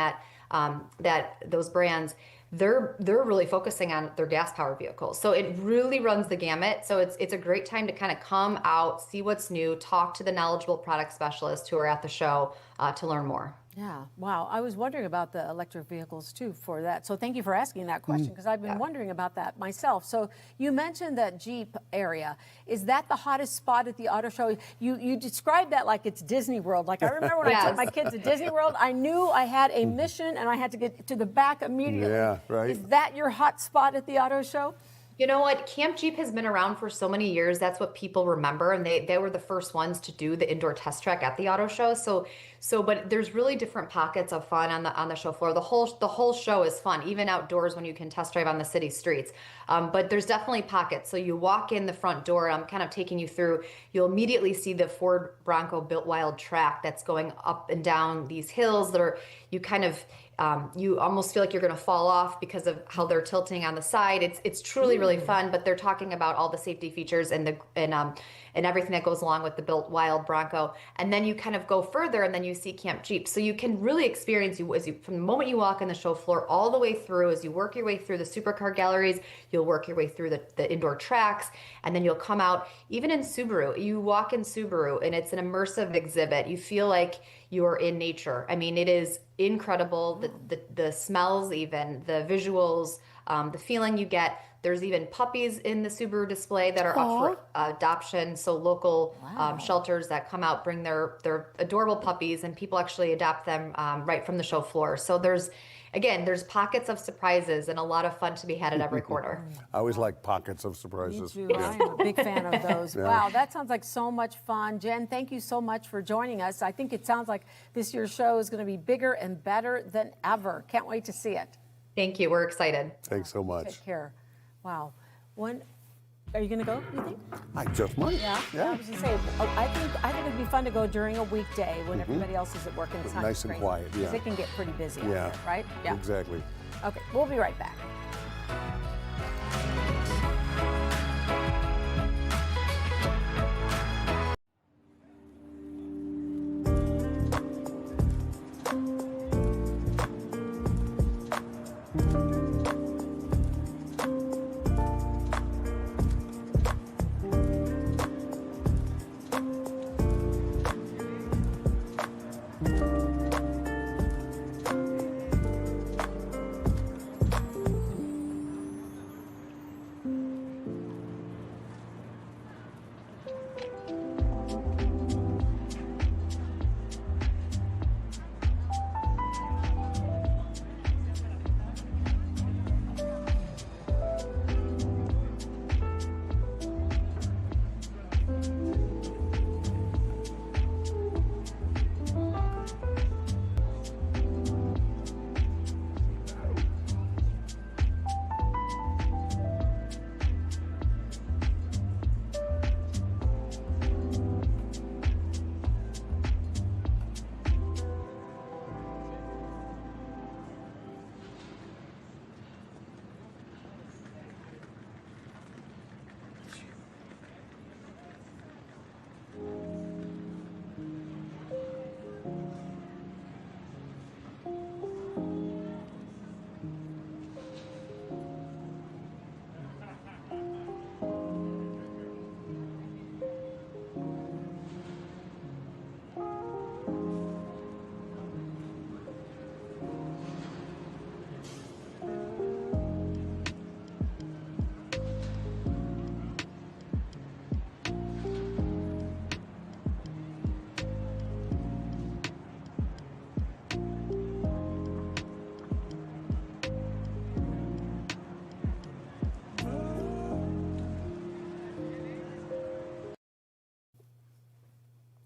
those brands, they're really focusing on their gas-powered vehicles. So it really runs the gamut. So it's a great time to kind of come out, see what's new, talk to the knowledgeable product specialists who are at the show to learn more. Yeah, wow. I was wondering about the electric vehicles too for that. So thank you for asking that question because I've been wondering about that myself. So you mentioned that Jeep area. Is that the hottest spot at the auto show? You described that like it's Disney World. Like I remember when I took my kids to Disney World, I knew I had a mission and I had to get to the back immediately. Yeah, right. Is that your hot spot at the auto show? You know what? Camp Jeep has been around for so many years. That's what people remember. And they were the first ones to do the indoor test track at the auto show. But there's really different pockets of fun on the show floor. The whole show is fun, even outdoors when you can test drive on the city streets. But there's definitely pockets. So you walk in the front door, I'm kind of taking you through, you'll immediately see the Ford Bronco Built Wild track that's going up and down these hills that are, you almost feel like you're going to fall off because of how they're tilting on the side. It's truly really fun, but they're talking about all the safety features and everything that goes along with the Built Wild Bronco. And then you kind of go further and then you see Camp Jeep. So you can really experience from the moment you walk on the show floor all the way through, as you work your way through the supercar galleries, you'll work your way through the indoor tracks, and then you'll come out even in Subaru. You walk in Subaru and it's an immersive exhibit. You feel like you're in nature. I mean, it is incredible. The smells, even the visuals, the feeling you get. There's even puppies in the Subaru display that are up for adoption. So local shelters that come out bring their adorable puppies, and people actually adopt them right from the show floor. So there's pockets of surprises and a lot of fun to be had at every corner. I always like pockets of surprises. Me too. I am a big fan of those. Wow, that sounds like so much fun. Jen, thank you so much for joining us. I think it sounds like this year's show is going to be bigger and better than ever. Can't wait to see it. Thank you. We're excited. Thanks so much. Take care. Wow. Are you going to go, you think? I just might. Yeah. I was going to say, I think it'd be fun to go during a weekday when everybody else is at work and it's not Nice and crazy, quiet, yeah. Because it can get pretty busy out Yeah. there, right? Yeah. Exactly. Okay, we'll be right back.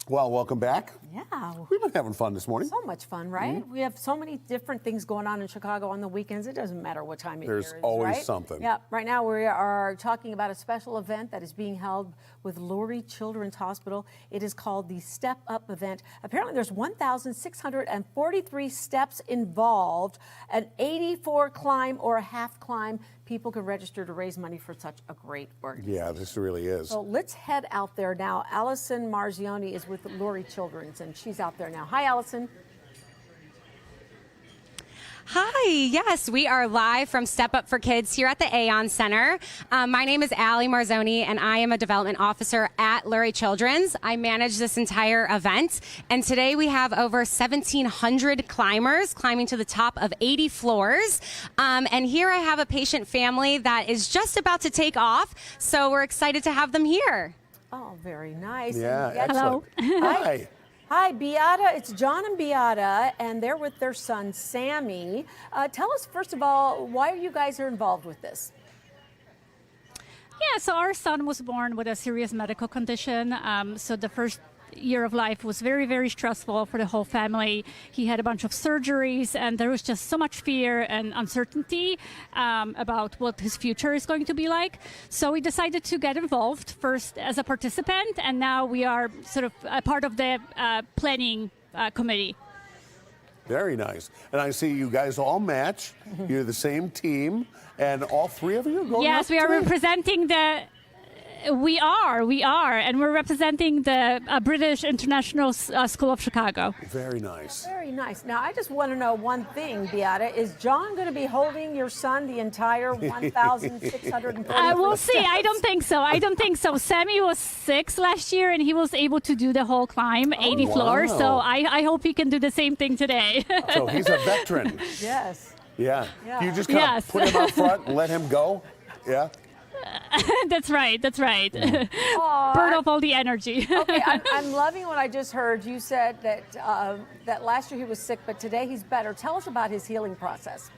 Well, welcome back. Yeah. We've been having fun this morning. So much fun, right? We have so many different things going on in Chicago on the weekends. It doesn't matter what time of year it is, There's always right? something. Yeah. Right now we are talking about a special event that is being held with Lurie Children's Hospital. It is called the Step Up event. Apparently there's 1,643 steps involved, an 84 climb or a half climb. People can register to raise money for such a great organization. Yeah, this really is. So let's head out there now. Allison Marzioni is with Lurie Children's, and she's out there now. Hi, Allison. Hi, yes, we are live from Step Up for Kids here at the Aon Center. My name is Allie Marzoni, and I am a development officer at Lurie Children's. I manage this entire event, and today we have over 1,700 climbers climbing to the top of 80 floors. And here I have a patient family that is just about to take off, so we're excited to have them here. Oh, very nice. Yeah, And excellent. Hi. Hi, Beata. It's John and Beata, and they're with their son, Sammy. Tell us, first of all, why you guys are involved with this? Yeah, so our son was born with a serious medical condition. So the first year of life was very, very stressful for the whole family. He had a bunch of surgeries, and there was just so much fear and uncertainty about what his future is going to be like. So we decided to get involved first as a participant, and now we are sort of a part of the planning committee. Very nice. And I see you guys all match. You're the same team, and all three of you are going Yes, up we are today? representing the. We are, and we're representing the British International School of Chicago. Very nice. Very nice. Now, I just want to know one thing, Beata. Is John going to be holding your son the entire 1,640? We'll see. I don't think so. Sammy was 6 last year, and he was able to do the whole climb, 80 floors. So I hope he can do the same thing today. So he's a veteran. Yes. Yeah. Yeah. You just kind of put him out front and let him go? Yeah? That's right. Burn off all the energy. Okay, I'm loving what I just heard. You said that that last year he was sick, but today he's better. Tell us about his healing process.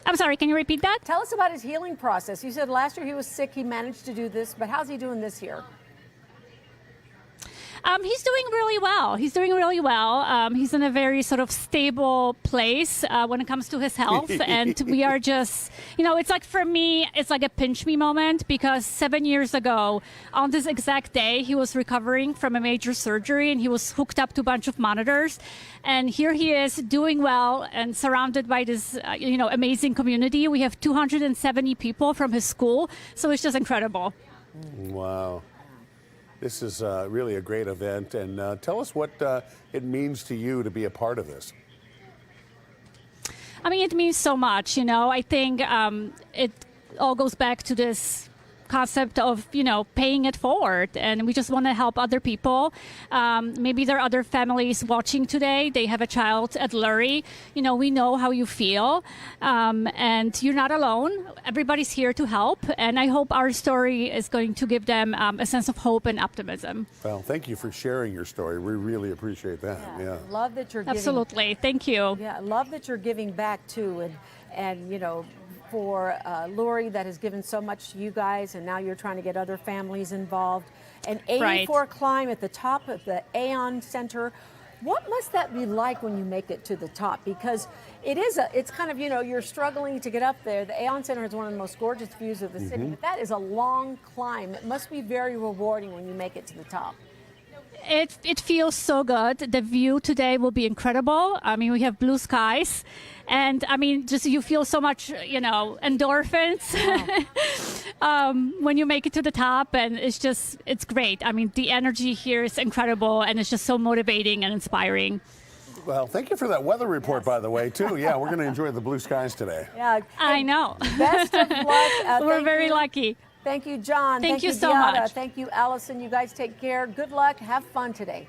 I'm sorry, can you repeat that? Tell us about his healing process. You said last year he was sick, he managed to do this, but how's he doing this year? He's doing really well. He's doing really well. He's in a very sort of stable place when it comes to his health. And we are just, it's like for me, it's like a pinch me moment because 7 years ago, on this exact day, he was recovering from a major surgery and he was hooked up to a bunch of monitors. And here he is doing well and surrounded by this, amazing community. We have 270 people from his school. So it's just incredible. Wow. This is really a great event, and tell us what it means to you to be a part of this. I mean, it means so much, I think it all goes back to this concept of, paying it forward. And we just want to help other people. Maybe there are other families watching today. They have a child at Lurie. We know how you feel. And you're not alone. Everybody's here to help. And I hope our story is going to give them a sense of hope and optimism. Well, thank you for sharing your story. We really appreciate that. Yeah. Love that you're giving. Absolutely. Thank you. Yeah, love that you're giving back too. And for Lurie that has given so much to you guys, and now you're trying to get other families involved. And 84 climb at the top of the Aon Center. What must that be like when you make it to the top? Because it's kind of, you're struggling to get up there. The Aon Center is one of the most gorgeous views of the city, but that is a long climb. It must be very rewarding when you make it to the top. It feels so good. The view today will be incredible. I mean, we have blue skies. And I mean, just you feel so much, endorphins when you make it to the top. And it's great. I mean, the energy here is incredible. And it's just so motivating and inspiring. Well, thank you for that weather report, by the way, too. Yeah, we're going to enjoy the blue skies today. Yeah, I know. Best of luck. We're very lucky. Thank you, John. Thank you so Deanna. much. Thank you, Allison. You guys take care. Good luck. Have fun today.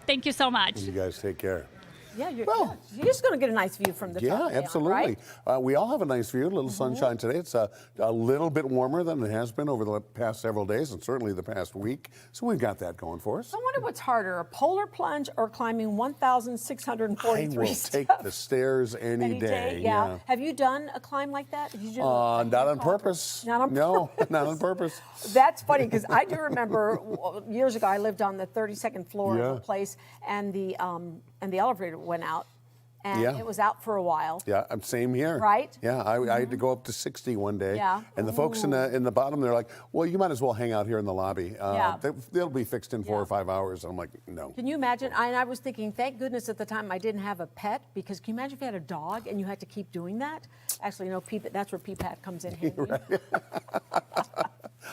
Thank you so much. You guys take care. Yeah, you're just going to get a nice view from the top. Yeah, absolutely. Right? We all have a nice view, a little sunshine today. It's a little bit warmer than it has been over the past several days and certainly the past week. So we've got that going for us. I wonder what's harder, a polar plunge or climbing 1,643 I will steps? take the stairs any day. Yeah. Have you done a climb like that? Not on purpose. Not on purpose. No, not on purpose. That's funny because I do remember years ago I lived on the 32nd floor of a place and the elevator went out and it was out for a while. Yeah, same here. Right? Yeah, I had to go up to 60 one day. Yeah. And the folks in the bottom, they're like, well, you might as well hang out here in the lobby. They'll be fixed in 4 or 5 hours. I'm like, no. Can you imagine? I was thinking, thank goodness at the time I didn't have a pet, because can you imagine if you had a dog and you had to keep doing that? Actually, that's where PPAT comes in handy.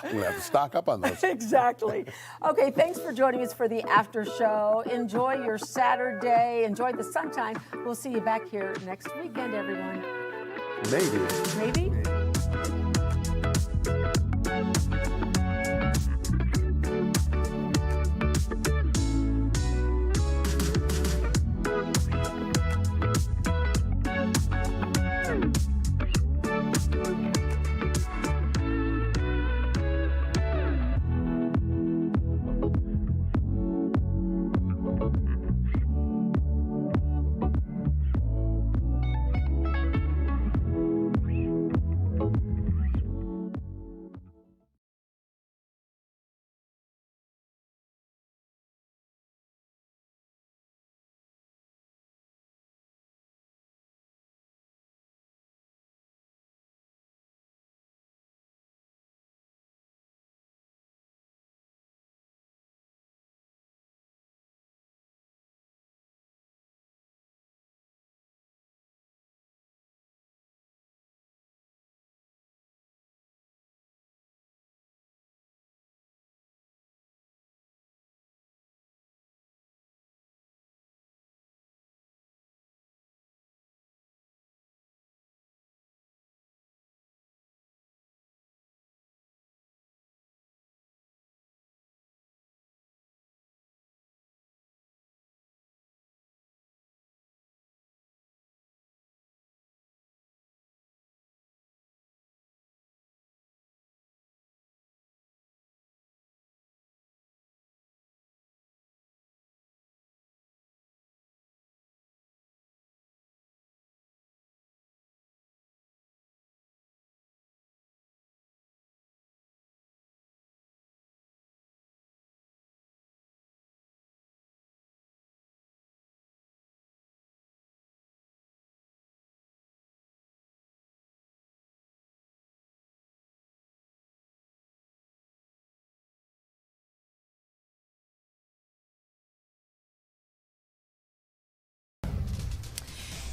I'm going to have to stock up on those. Exactly. Okay, thanks for joining us for the after show. Enjoy your Saturday. Enjoy the sunshine. We'll see you back here next weekend, everyone. Maybe. Maybe?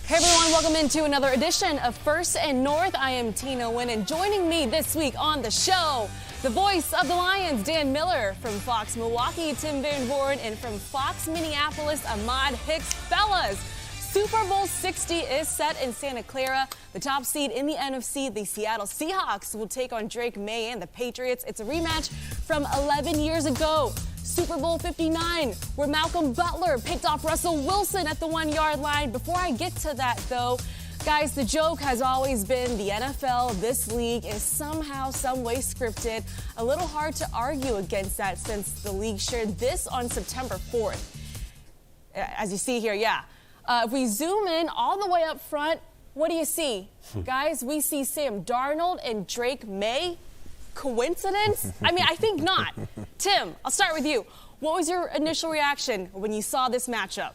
Hey everyone, welcome into another edition of First and North. I am Tina Wynn, and joining me this week on the show, the voice of the Lions, Dan Miller, from Fox Milwaukee, Tim Van Born, and from Fox Minneapolis, Ahmad Hicks. Fellas, Super Bowl 60 is set in Santa Clara. The top seed in the NFC, the Seattle Seahawks, will take on Drake May and the Patriots. It's a rematch from 11 years ago. Super Bowl 59, where Malcolm Butler picked off Russell Wilson at the 1-yard line. Before I get to that, though, guys, the joke has always been the NFL, this league, is somehow, some way scripted. A little hard to argue against that since the league shared this on September 4th. As you see here, yeah. If we zoom in all the way up front, what do you see? Guys, we see Sam Darnold and Drake May. Coincidence? I mean, I think not. Tim, I'll start with you. What was your initial reaction when you saw this matchup?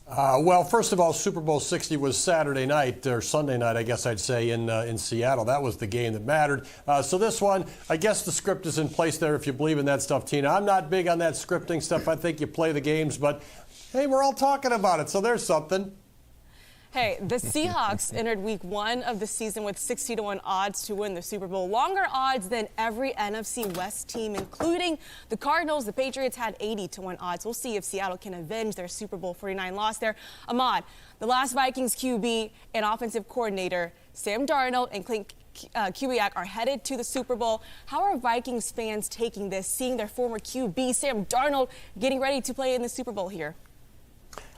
Well, first of all, Super Bowl 60 was Saturday night, or Sunday night, I guess I'd say, in Seattle. That was the game that mattered. So this one, I guess the script is in place there if you believe in that stuff, Tina. I'm not big on that scripting stuff. I think you play the games, but hey, we're all talking about it, so there's something. Hey, the Seahawks entered week 1 of the season with 60-1 odds to win the Super Bowl. Longer odds than every NFC West team, including the Cardinals. The Patriots had 80-1 odds. We'll see if Seattle can avenge their Super Bowl 49 loss there. Ahmad, the last Vikings QB and offensive coordinator, Sam Darnold and Clint Kubiak, are headed to the Super Bowl. How are Vikings fans taking this, seeing their former QB, Sam Darnold, getting ready to play in the Super Bowl here?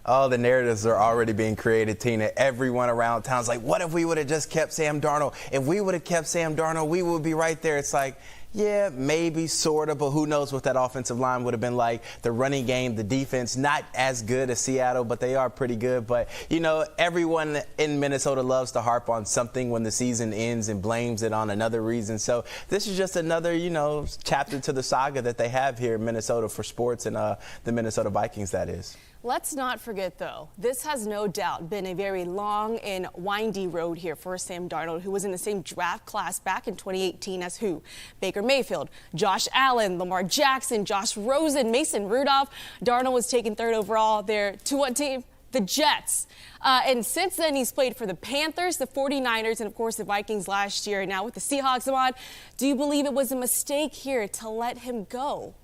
Oh, the narratives are already being created, Tina. Everyone around town's like, what if we would have just kept Sam Darnold? If we would have kept Sam Darnold, we would be right there. It's like, yeah, maybe, sort of, but who knows what that offensive line would have been like. The running game, the defense, not as good as Seattle, but they are pretty good. But, you know, everyone in Minnesota loves to harp on something when the season ends and blames it on another reason. So this is just another, you know, chapter to the saga that they have here in Minnesota for sports and the Minnesota Vikings, that is. Let's not forget, though, this has no doubt been a very long and windy road here for Sam Darnold, who was in the same draft class back in 2018 as who? Baker Mayfield, Josh Allen, Lamar Jackson, Josh Rosen, Mason Rudolph. Darnold was taken 3rd overall there to what team? The Jets. And since then, he's played for the Panthers, the 49ers, and, of course, the Vikings last year. Now with the Seahawks, Ahmad, do you believe it was a mistake here to let him go?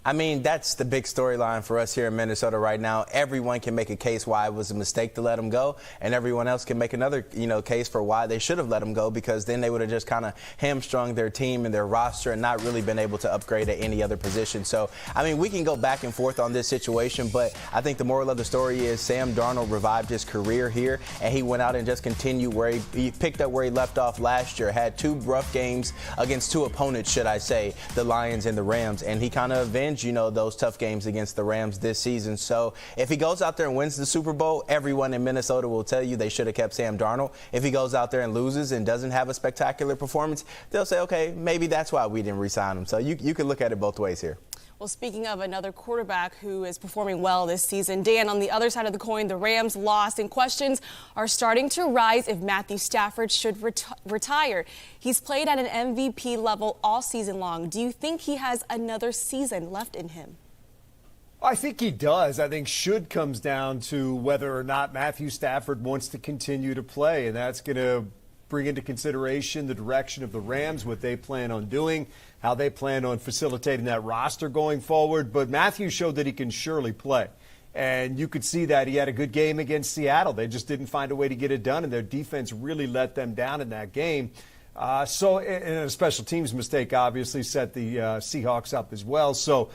I mean, that's the big storyline for us here in Minnesota right now. Everyone can make a case why it was a mistake to let him go, and everyone else can make another, case for why they should have let him go, because then they would have just kind of hamstrung their team and their roster and not really been able to upgrade at any other position. So, I mean, we can go back and forth on this situation, but I think the moral of the story is Sam Darnold revived his career here, and he went out and just continued where he picked up where he left off last year. Had 2 rough games against 2 opponents, should I say, the Lions and the Rams, and he kind of avenged those tough games against the Rams this season. So if he goes out there and wins the Super Bowl, everyone in Minnesota will tell you they should have kept Sam Darnold. If he goes out there and loses and doesn't have a spectacular performance, they'll say, okay, maybe that's why we didn't re-sign him. So you can look at it both ways here. Well, speaking of another quarterback who is performing well this season, Dan, on the other side of the coin, the Rams lost, and questions are starting to rise if Matthew Stafford should retire. He's played at an MVP level all season long. Do you think he has another season left in him? I think he does. I think should comes down to whether or not Matthew Stafford wants to continue to play, and that's going to bring into consideration the direction of the Rams, what they plan on doing, how they plan on facilitating that roster going forward. But Matthew showed that he can surely play. And you could see that he had a good game against Seattle. They just didn't find a way to get it done, and their defense really let them down in that game. And a special teams mistake obviously set the Seahawks up as well. So,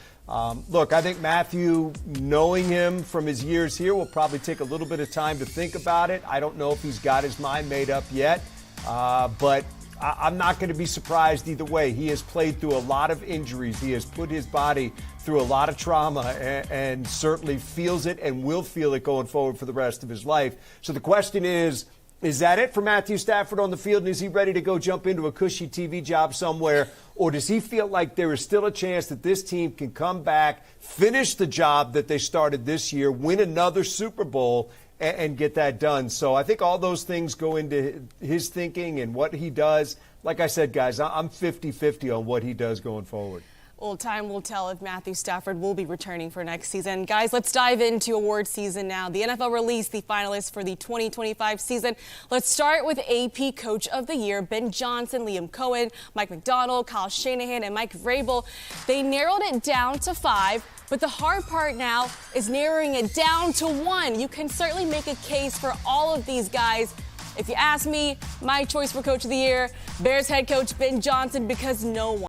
look, I think Matthew, knowing him from his years here, will probably take a little bit of time to think about it. I don't know if he's got his mind made up yet, but I'm not going to be surprised either way. He has played through a lot of injuries. He has put his body through a lot of trauma and certainly feels it and will feel it going forward for the rest of his life. So the question is that it for Matthew Stafford on the field, and is he ready to go jump into a cushy TV job somewhere? Or does he feel like there is still a chance that this team can come back, finish the job that they started this year, win another Super Bowl, and get that done? So I think all those things go into his thinking and what he does. Like I said, guys, I'm 50-50 on what he does going forward. Well, time will tell if Matthew Stafford will be returning for next season. Guys, let's dive into award season now. The NFL released the finalists for the 2025 season. Let's start with AP Coach of the Year, Ben Johnson, Liam Cohen, Mike McDonald, Kyle Shanahan, and Mike Vrabel. They narrowed it down to 5, but the hard part now is narrowing it down to 1. You can certainly make a case for all of these guys. If you ask me, my choice for Coach of the Year, Bears head coach Ben Johnson, because no one